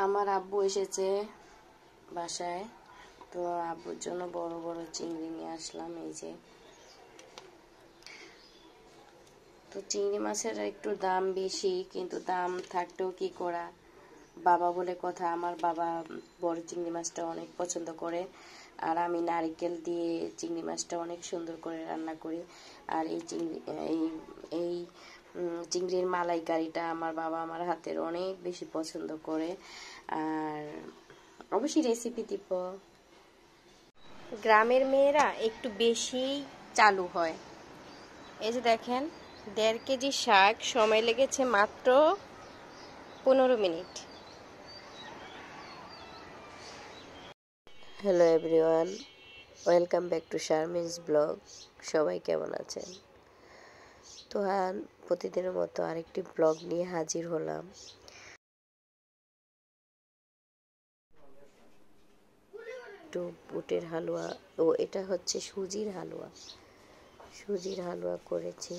আমার আব্বু এসেছে বাসায়, তো আব্বুর জন্য বড় বড় চিংড়ি নিয়ে আসলাম। এই যে, তো চিংড়ি মাছের একটু দাম বেশি, কিন্তু দাম থাকতেও কি করা, বাবা বলে কথা। আমার বাবা বড় চিংড়ি মাছটা অনেক পছন্দ করে, আর আমি নারকেল দিয়ে চিংড়ি মাছটা অনেক সুন্দর করে রান্না করি। আর এই চিংড়ির মালাইকারিটা আমার বাবা আমার হাতের অনেক বেশি পছন্দ করে। আর অবশ্যই রেসিপি দিব। গ্রামের মেয়েরা একটু বেশি চালু হয়। এই যে দেখেন, 1.5 কেজি শাক, সময় লেগেছে মাত্র 15 minute. Hello everyone, welcome back to Sharmin's blog. সবাই কেমন আছেন? তো প্রতিদিনের মতো আরেকটি ব্লগ নিয়ে হাজির হলাম। একটু বুটের হালুয়া, এটা হচ্ছে সুজির হালুয়া। সুজির হালুয়া করেছি।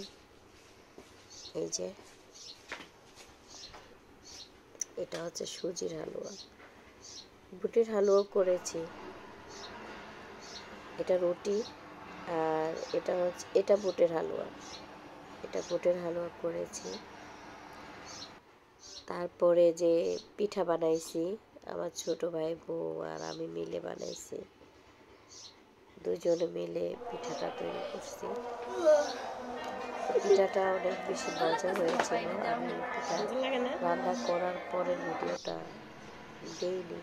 এই যে, এটা হচ্ছে সুজির হালুয়া। বুটের হালুয়া করেছি। এটা রুটি, আর এটা বুটের হালুয়া। এটা বুটের হালুয়া করেছি। তারপরে যে পিঠা বানাইছি, আমার ছোট ভাই, বউ আর আমি মিলে বানাইছি। দুজনে মিলে পিঠাটা তৈরি করছি। পিঠাটা অনেক বেশি মজা হয়েছিল। আমি পিঠা রান্না করার পরে ভিডিওটা দেইনি।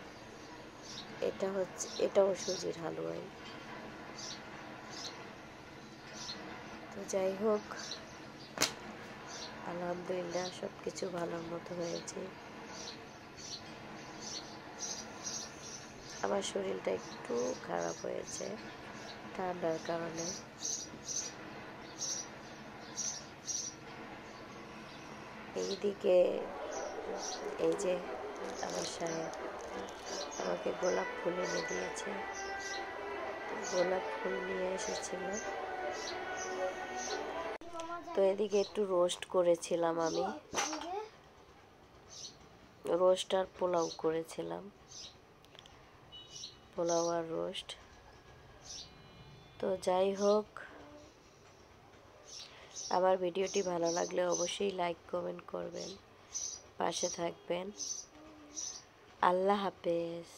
এটাও সুজির হালুয়াই। তো যাই হোক, আলহামদুলিল্লাহ সবকিছু ভালোর মতো হয়েছে। আমার শরীরটা একটু খারাপ হয়েছে ঠান্ডার কারণে। এইদিকে এই যে আমার সাহেব আমাকে গোলাপ ফুল এনে দিয়েছে। গোলাপ ফুল নিয়ে এসেছিল। তো এদিকে একটু রোস্ট করেছিলাম আমি, রোস্ট আর পোলাও করেছিলাম, পোলাও আর রোস্ট। তো যাই হোক, আমার ভিডিওটি ভালো লাগলে অবশ্যই লাইক কমেন্ট করবেন, পাশে থাকবেন। আল্লাহ হাফেজ।